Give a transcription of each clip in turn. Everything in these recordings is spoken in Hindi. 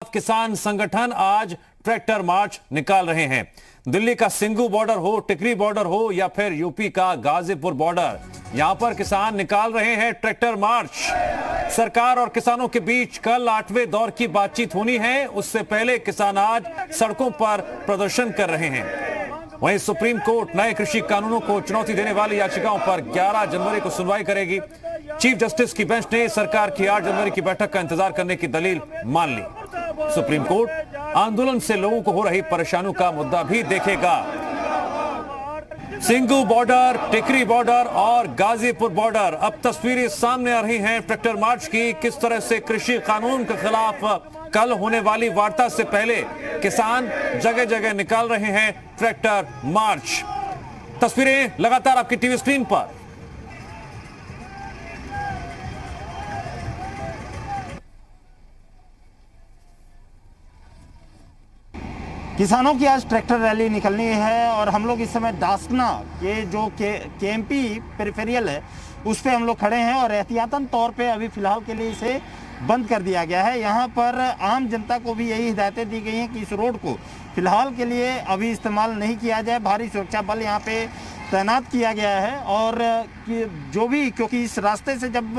किसान संगठन आज ट्रैक्टर मार्च निकाल रहे हैं। दिल्ली का सिंगू बॉर्डर हो, टिकरी बॉर्डर हो या फिर यूपी का गाजीपुर बॉर्डर, यहां पर किसान निकाल रहे हैं ट्रैक्टर मार्च। सरकार और किसानों के बीच कल 8वें दौर की बातचीत होनी है। उससे पहले किसान आज सड़कों पर प्रदर्शन कर रहे हैं। वहीं सुप्रीम कोर्ट नए कृषि कानूनों को चुनौती देने वाली याचिकाओं पर 11 जनवरी को सुनवाई करेगी। चीफ जस्टिस की बेंच ने सरकार की 8 जनवरी की बैठक का इंतजार करने की दलील मान ली। सुप्रीम कोर्ट आंदोलन से लोगों को हो रही परेशानियों का मुद्दा भी देखेगा। सिंगू बॉर्डर, टिकरी बॉर्डर और गाजीपुर बॉर्डर, अब तस्वीरें सामने आ रही हैं ट्रैक्टर मार्च की। किस तरह से कृषि कानून के खिलाफ कल होने वाली वार्ता से पहले किसान जगह जगह निकाल रहे हैं ट्रैक्टर मार्च। तस्वीरें लगातार आपकी टीवी स्क्रीन पर। किसानों की आज ट्रैक्टर रैली निकलनी है और हम लोग इस समय दासना के जो केएमपी पेरिफेरियल है उस पे हम लोग खड़े हैं और एहतियातन तौर पे अभी फिलहाल के लिए इसे बंद कर दिया गया है। यहाँ पर आम जनता को भी यही हिदायतें दी गई हैं कि इस रोड को फिलहाल के लिए अभी इस्तेमाल नहीं किया जाए। भारी सुरक्षा बल यहाँ पे तैनात किया गया है और जो भी, क्योंकि इस रास्ते से जब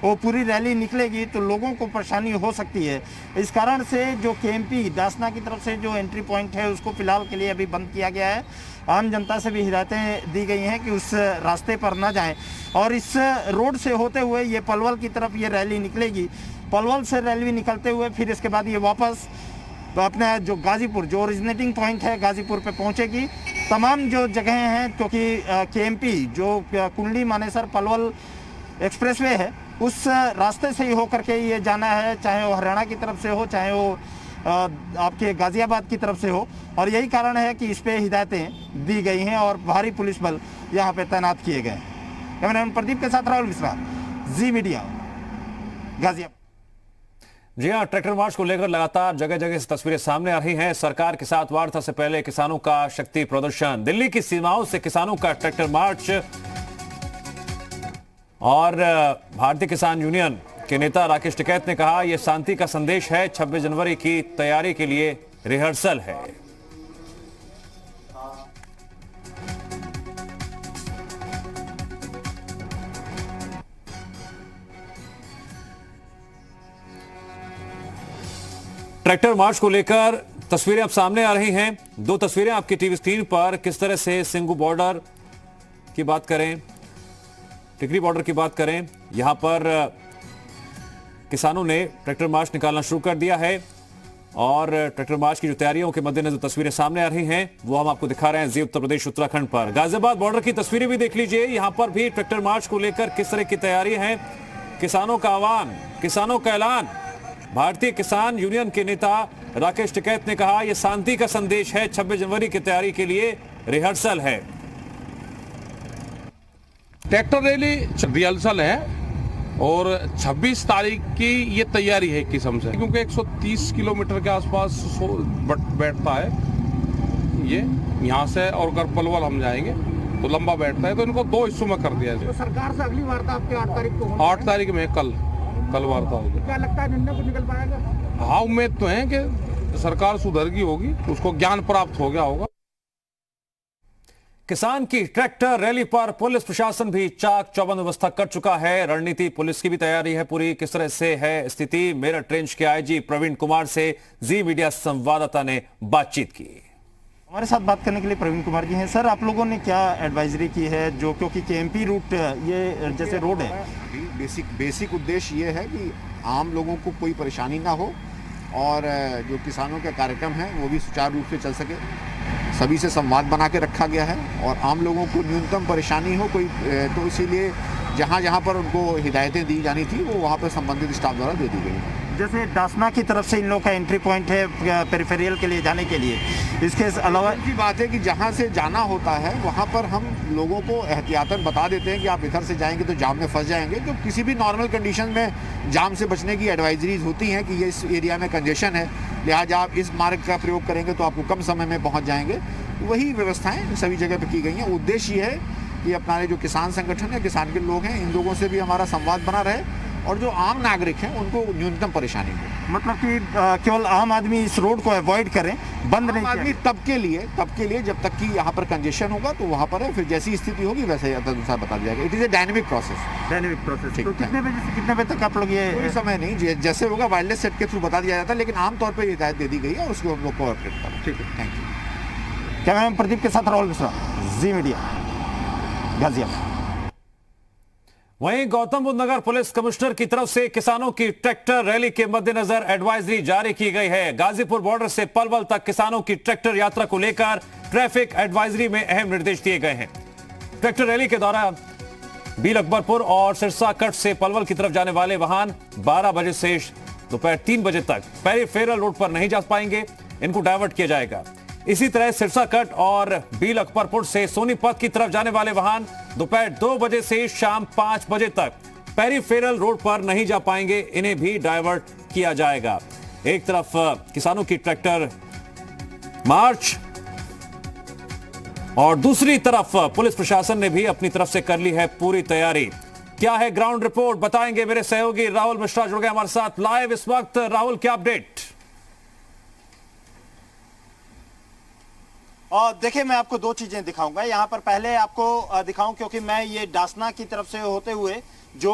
वो पूरी रैली निकलेगी तो लोगों को परेशानी हो सकती है। इस कारण से जो केएमपी दासना की तरफ से जो एंट्री पॉइंट है उसको फिलहाल के लिए अभी बंद किया गया है। आम जनता से भी हिदायतें दी गई हैं कि उस रास्ते पर ना जाएं और इस रोड से होते हुए ये पलवल की तरफ ये रैली निकलेगी। पलवल से रैली निकलते हुए फिर इसके बाद ये वापस अपना जो गाजीपुर, जो ओरिजिनेटिंग पॉइंट है गाजीपुर पे पहुंचेगी। तमाम जो जगह हैं, क्योंकि केएमपी जो कुंडली मानेसर पलवल एक्सप्रेसवे है उस रास्ते से ही होकर के ये जाना है, चाहे वो हरियाणा की तरफ से हो चाहे वो आपके गाजियाबाद की तरफ से हो। और यही कारण है कि इस पे हिदायतें दी गई हैं और भारी पुलिस बल यहाँ पे तैनात किए गए हैं। कैमरामैन प्रदीप के साथ राहुल मिश्रा, जी मीडिया, गाजियाबाद। जी हां, ट्रैक्टर मार्च को लेकर लगातार जगह जगह से तस्वीरें सामने आ रही हैं। सरकार के साथ वार्ता से पहले किसानों का शक्ति प्रदर्शन, दिल्ली की सीमाओं से किसानों का ट्रैक्टर मार्च और भारतीय किसान यूनियन के नेता राकेश टिकैत ने कहा यह शांति का संदेश है, 26 जनवरी की तैयारी के लिए रिहर्सल है। ट्रैक्टर मार्च को लेकर तस्वीरें अब सामने आ रही हैं। दो तस्वीरें आपकी टीवी स्क्रीन पर। किस तरह से सिंगू बॉर्डर की बात करें, टिकरी बॉर्डर की बात करें, यहां पर किसानों ने ट्रैक्टर मार्च निकालना शुरू कर दिया है और ट्रैक्टर मार्च की जो तैयारियों के मद्देनजर तस्वीरें सामने आ रही हैं वो हम आपको दिखा रहे हैं जी उत्तर प्रदेश उत्तराखंड पर। गाजियाबाद बॉर्डर की तस्वीरें भी देख लीजिए। यहां पर भी ट्रैक्टर मार्च को लेकर किस तरह की तैयारी है, किसानों का आह्वान, किसानों का ऐलान। भारतीय किसान यूनियन के नेता राकेश टिकैत ने कहा यह शांति का संदेश है, 26 जनवरी की तैयारी के लिए रिहर्सल है। ट्रैक्टर रैली रिहर्सल है और 26 तारीख की ये तैयारी है एक किस्म से, क्योंकि 130 किलोमीटर के आसपास बैठता है ये यहाँ से, और अगर पलवल हम जाएंगे तो लंबा बैठता है, तो इनको दो हिस्सों में कर दिया जाए। तो सरकार से अगली वार्ता आपके 8 तारीख को, 8 तारीख में कल वार्ता होगी। क्या लगता है निर्णय को निकल पाएगा? हाँ, उम्मीद तो है कि सरकार सुधरगी होगी, उसको ज्ञान प्राप्त हो गया होगा। किसान की ट्रैक्टर रैली पर पुलिस प्रशासन भी चाक चौबंद व्यवस्था कर चुका है। रणनीति पुलिस की भी तैयारी है पूरी। किस तरह से है स्थिति, मेरठ रेंज के आईजी प्रवीण कुमार से जी मीडिया संवाददाता ने बातचीत की। हमारे साथ बात करने के लिए प्रवीण कुमार जी हैं। सर, आप लोगों ने क्या एडवाइजरी की है, जो क्योंकि केएमपी रूट ये जैसे रोड है, बेसिक उद्देश्य ये है कि आम लोगों को कोई परेशानी ना हो और जो किसानों का कार्यक्रम है वो भी सुचारू रूप से चल सके। सभी से संवाद बना के रखा गया है और आम लोगों को न्यूनतम परेशानी हो कोई, तो इसीलिए जहाँ जहाँ पर उनको हिदायतें दी जानी थी वो वहाँ पर संबंधित स्टाफ द्वारा दे दी गई। जैसे दासना की तरफ से इन लोगों का एंट्री पॉइंट है पेरिफेरियल के लिए जाने के लिए, इसके अलावा की बात है कि जहाँ से जाना होता है वहाँ पर हम लोगों को एहतियातन बता देते हैं कि आप इधर से जाएंगे तो जाम में फंस जाएंगे। जो किसी भी नॉर्मल कंडीशन में जाम से बचने की एडवाइजरीज होती हैं कि ये इस एरिया में कंजेशन है, लिहाजा आप इस मार्ग का प्रयोग करेंगे तो आपको कम समय में पहुँच जाएंगे। वही व्यवस्थाएँ सभी जगह पर की गई हैं। उद्देश्य ये है कि अपना जो किसान संगठन है, किसान के लोग हैं, इन लोगों से भी हमारा संवाद बना रहे और जो आम नागरिक हैं उनको न्यूनतम परेशानी हो। मतलब कि केवल आम आदमी इस रोड को अवॉइड करें, बंद नहीं आदमी किया। तब के लिए जब तक कि यहाँ पर कंजेशन होगा तो वहाँ पर है, फिर जैसी स्थिति होगी वैसे अनुसार बता दिया जाएगा। It is a dynamic process. Dynamic process. ठीक, तो कितने बजे से कितने बजे तक आप लोग ये कोई समय नहीं, जैसे होगा वायरलेस सेट के थ्रू बता दिया जाता है, लेकिन आमतौर पर हिदायत दे दी गई है और उसको हम लोग को ऑपरेट करना। ठीक है, थैंक यू। कैमरामैन प्रदीप के साथ राहुल मिश्रा, जी मीडिया, गाजियाबाद। वहीं गौतम बुद्ध नगर पुलिस कमिश्नर की तरफ से किसानों की ट्रैक्टर रैली के मद्देनजर एडवाइजरी जारी की गई है। गाजीपुर बॉर्डर से पलवल तक किसानों की ट्रैक्टर यात्रा को लेकर ट्रैफिक एडवाइजरी में अहम निर्देश दिए गए हैं। ट्रैक्टर रैली के दौरान बीर अकबरपुर और सिरसा कट से पलवल की तरफ जाने वाले वाहन 12 बजे से दोपहर 3 बजे तक पेरीफेरल रोड पर नहीं जा पाएंगे, इनको डायवर्ट किया जाएगा। इसी तरह सिरसा कट और बील अकबरपुर से सोनीपत की तरफ जाने वाले वाहन दोपहर 2 बजे से शाम 5 बजे तक पेरीफेरल रोड पर नहीं जा पाएंगे, इन्हें भी डायवर्ट किया जाएगा। एक तरफ किसानों की ट्रैक्टर मार्च और दूसरी तरफ पुलिस प्रशासन ने भी अपनी तरफ से कर ली है पूरी तैयारी। क्या है ग्राउंड रिपोर्ट, बताएंगे मेरे सहयोगी राहुल मिश्रा जुड़ गए हमारे साथ लाइव इस वक्त। राहुल, क्या अपडेट? और देखिए, मैं आपको 2 चीजें दिखाऊंगा यहाँ पर। पहले आपको दिखाऊं क्योंकि मैं ये डासना की तरफ से होते हुए जो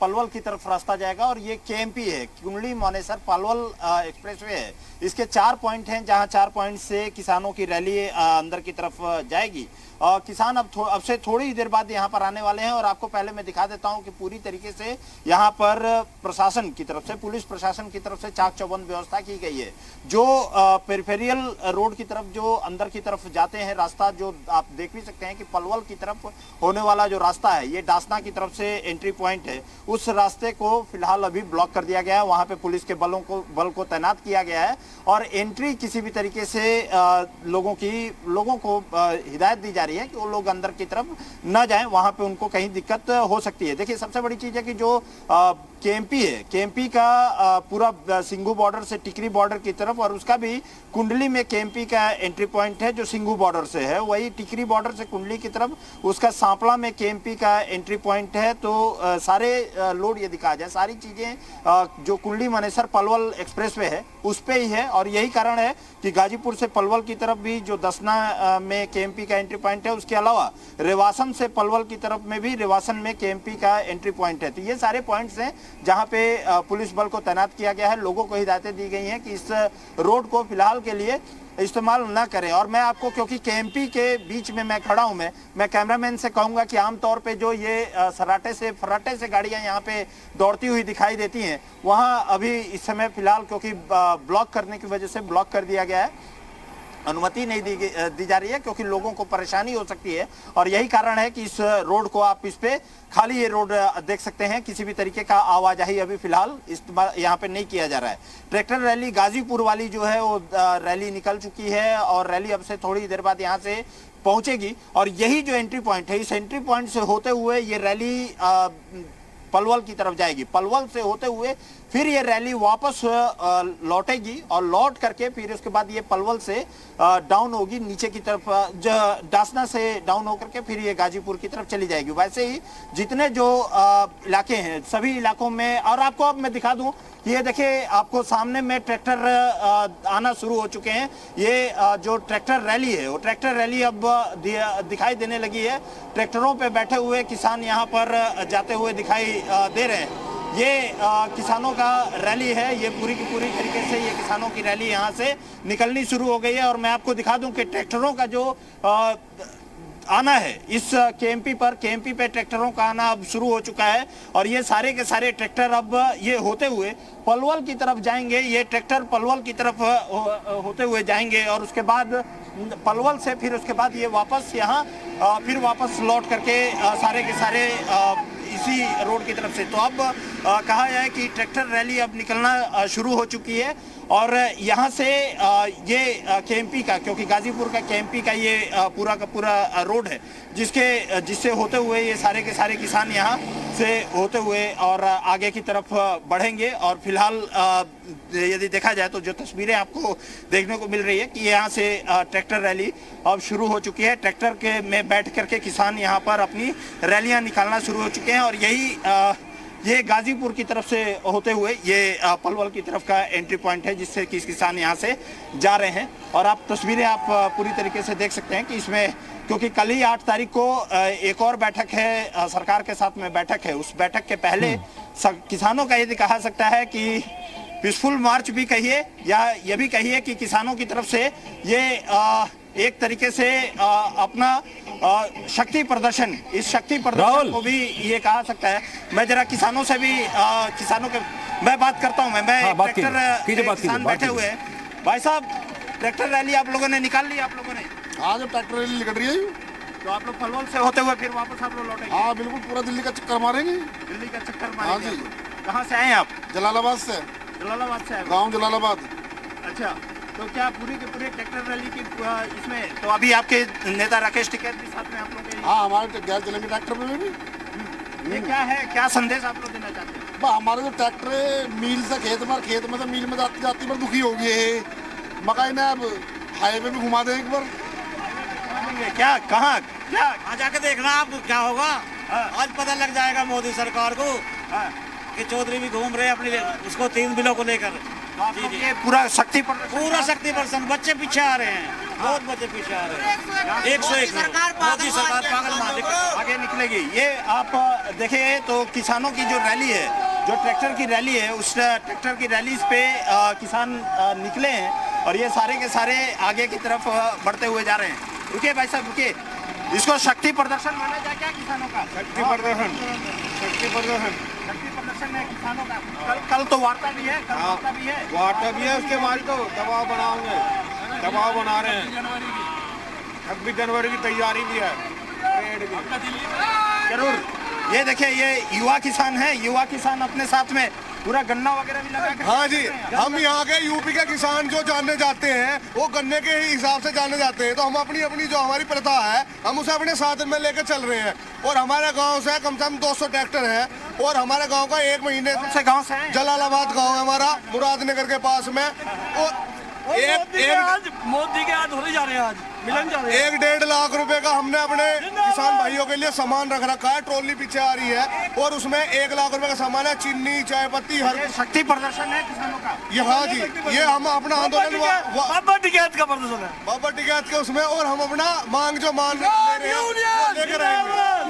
पलवल की तरफ रास्ता जाएगा, और ये केएमपी है, कुंडली मानेसर पलवल एक्सप्रेसवे है। इसके 4 पॉइंट हैं जहाँ 4 पॉइंट से किसानों की रैली अंदर की तरफ जाएगी। किसान अब से थोड़ी ही देर बाद यहाँ पर आने वाले हैं, और आपको पहले मैं दिखा देता हूँ कि पूरी तरीके से यहाँ पर प्रशासन की तरफ से, पुलिस प्रशासन की तरफ से चाक चौबंद व्यवस्था की गई है। जो पेरिफेरियल रोड की तरफ, जो अंदर की तरफ जाते हैं रास्ता, जो आप देख भी सकते हैं कि पलवल की तरफ होने वाला जो रास्ता है, ये डासना की तरफ से एंट्री पॉइंट है, उस रास्ते को फिलहाल अभी ब्लॉक कर दिया गया है। वहां पे पुलिस के बल को तैनात किया गया है, और एंट्री किसी भी तरीके से लोगों को हिदायत दी जा रही है कि वो लोग अंदर की तरफ न जाएं, वहां पे उनको कहीं दिक्कत हो सकती है। देखिए, सबसे बड़ी चीज है कि जो केएमपी है, केएमपी का पूरा सिंघू बॉर्डर से टिकरी बॉर्डर की तरफ, और उसका भी कुंडली में केएमपी का एंट्री पॉइंट है जो सिंघू बॉर्डर से है, वही टिकरी बॉर्डर से कुंडली की तरफ उसका सांपला में केएमपी का एंट्री पॉइंट है। तो सारे लोड ये दिखा जाए, सारी चीजें जो कुंडली मानेसर पलवल एक्सप्रेसवे है उस पे ही है, और यही कारण है कि गाजीपुर से पलवल की तरफ भी जो दसना में केएमपी का एंट्री पॉइंट है, उसके अलावा रेवासन से पलवल की तरफ में भी रेवासन में केएमपी का एंट्री पॉइंट है। तो ये सारे पॉइंट्स हैं जहां पे पुलिस बल को तैनात किया गया है। लोगों को हिदायतें दी गई हैं कि इस रोड को फिलहाल के लिए इस्तेमाल ना करें। और मैं आपको, क्योंकि केएमपी के बीच में मैं खड़ा हूं, मैं कैमरामैन से कहूंगा कि आमतौर पे जो ये फर्राटे से गाड़ियां यहाँ पे दौड़ती हुई दिखाई देती हैं, वहां अभी इस समय फिलहाल क्योंकि ब्लॉक करने की वजह से ब्लॉक कर दिया गया है, अनुमति नहीं दी जा रही है, क्योंकि लोगों को परेशानी हो सकती है। और यही कारण है कि इस रोड को आप इस पे खाली ये रोड देख सकते हैं, किसी भी तरीके का आवाजाही अभी फिलहाल इस्तेमाल यहाँ पे नहीं किया जा रहा है। ट्रैक्टर रैली गाजीपुर वाली जो है वो रैली निकल चुकी है, और रैली अब से थोड़ी देर बाद यहाँ से पहुंचेगी। और यही जो एंट्री पॉइंट है, इस एंट्री पॉइंट से होते हुए ये रैली पलवल की तरफ जाएगी। पलवल से होते हुए फिर ये रैली वापस लौटेगी, और लौट करके फिर उसके बाद ये पलवल से डाउन होगी नीचे की तरफ, डासना से डाउन होकर के फिर ये गाजीपुर की तरफ चली जाएगी। वैसे ही जितने जो इलाके हैं, सभी इलाकों में, और आपको अब मैं दिखा दूं, ये देखिए आपको सामने में ट्रैक्टर आना शुरू हो चुके हैं। ये जो ट्रैक्टर रैली है, वो ट्रैक्टर रैली अब दिखाई देने लगी है। ट्रैक्टरों पे बैठे हुए किसान यहाँ पर जाते हुए दिखाई दे रहे हैं। ये किसानों का रैली है, ये पूरी की पूरी तरीके से ये किसानों की रैली यहाँ से निकलनी शुरू हो गई है। और मैं आपको दिखा दूं कि ट्रैक्टरों का जो आना है इस केएमपी पे ट्रैक्टरों का आना अब शुरू हो चुका है, और ये सारे के सारे ट्रैक्टर अब ये होते हुए पलवल की तरफ जाएंगे। ये ट्रैक्टर पलवल की तरफ होते हुए जाएंगे, और उसके बाद पलवल से फिर उसके बाद ये वापस यहाँ फिर वापस लौट करके सारे के सारे इसी रोड की तरफ से। तो अब कहा जाए कि ट्रैक्टर रैली अब निकलना शुरू हो चुकी है, और यहाँ से ये केएमपी का, क्योंकि गाजीपुर का केएमपी का ये पूरा का पूरा रोड है, जिससे होते हुए ये सारे के सारे किसान यहाँ से होते हुए और आगे की तरफ बढ़ेंगे। और फिलहाल यदि देखा जाए तो जो तस्वीरें आपको देखने को मिल रही है कि यहाँ से ट्रैक्टर रैली अब शुरू हो चुकी है। ट्रैक्टर के में बैठ करके किसान यहाँ पर अपनी रैलियाँ निकालना शुरू हो चुके हैं, और यही ये गाजीपुर की तरफ से होते हुए ये पलवल की तरफ का एंट्री पॉइंट है, जिससे कि किसान यहाँ से जा रहे हैं। और आप तस्वीरें आप पूरी तरीके से देख सकते हैं कि इसमें, क्योंकि कल ही 8 तारीख को एक और बैठक है, सरकार के साथ में बैठक है। उस बैठक के पहले किसानों का यदि कहा सकता है कि पीसफुल मार्च भी कहिए या ये भी कहिए कि किसानों की तरफ से ये एक तरीके से अपना शक्ति प्रदर्शन, इस शक्ति प्रदर्शन को भी ये कहा सकता है। मैं जरा किसानों से भी किसानों के मैं बात करता हूँ। मैं ट्रैक्टर किसान बैठे हुए हैं। भाई साहब, ट्रैक्टर रैली आप लोगों ने निकाल ली? आप लोगों ने आज ट्रैक्टर रैली निकल रही है, तो आप लोग पलवल से होते हुए फिर वापस आप लोग लौटेंगे? हाँ बिल्कुल, पूरा दिल्ली का चक्कर मारेंगे। दिल्ली का चक्कर हाँ मारेंगे। जी। कहाँ से आए आप? जलालाबाद से। जलालाबाद से आए? गाँव जलालाबाद। अच्छा, तो क्या पूरी के पूरे ट्रैक्टर रैली की इसमें तो अभी आपके नेता राकेश टिकैत भी साथ में आप लोग के? हाँ, हमारे गैस चलेंगे ट्रैक्टर में भी। ये क्या है, क्या संदेश आप लोग देना चाहते हैं? हमारे जो ट्रैक्टर है मील से खेत में से मील में जाती जाती पर दुखी हो गई है। मकाई ने अब हाईवे में घुमा दें एक बार। क्या कहाँ क्या आ जाके देखना आप क्या होगा। आज पता लग जाएगा मोदी सरकार को कि चौधरी भी घूम रहे अपने उसको 3 बिलों को लेकर। जी जी, ये पूरा शक्ति प्रदर्शन बच्चे पीछे आ रहे हैं, बहुत बच्चे पीछे आ रहे हैं। 101 मोदी सरकार पागल मालिक आगे निकलेगी। ये आप देखिए तो किसानों की जो रैली है, जो ट्रैक्टर की रैली है, उस ट्रैक्टर की रैली पे किसान निकले हैं और ये सारे के सारे आगे की तरफ बढ़ते हुए जा रहे हैं। रुकिए भाई साहब, रुकिए। इसको शक्ति प्रदर्शन माना जाए क्या किसानों का? शक्ति प्रदर्शन है किसानों का। कल तो वार्ता भी है, वार्ता भी है। उसके बाद तो दबाव बनाओगे, दबाव बना रहे हैं। 26 जनवरी की तैयारी भी है, परेड की। जरूर। ये देखिए, ये युवा किसान है। युवा किसान अपने साथ में पूरा गन्ना वगैरह भी लगा के। हाँ जी, हम यहाँ के यूपी के किसान जो जानने जाते हैं वो गन्ने के हिसाब से जानने जाते हैं। तो हम अपनी अपनी जो हमारी प्रथा है हम उसे अपने साथ में लेकर चल रहे हैं। और हमारे गांव से कम से कम 200 ट्रैक्टर है। और हमारे गांव का 1 महीने से गांव से है? जलालाबाद गांव है हमारा, मुरादनगर के पास में। और मोदी के हाथ होने जा रहे हैं, आज मिलन जा रहे हैं। 1-1.5 लाख रुपए का हमने अपने किसान भाइयों के लिए सामान रख रखा है। ट्रॉली पीछे आ रही है और उसमें 1 लाख रुपए का सामान है, चीनी, चाय पत्ती, हर शक्ति प्रदर्शन है किसानों का। ये हाँ जी, ये हम अपना आंदोलन बाबा टिकैत का प्रदर्शन है, बाबा टिकैत के उसमें। और हम अपना मांग जो मान लेकर रहेंगे।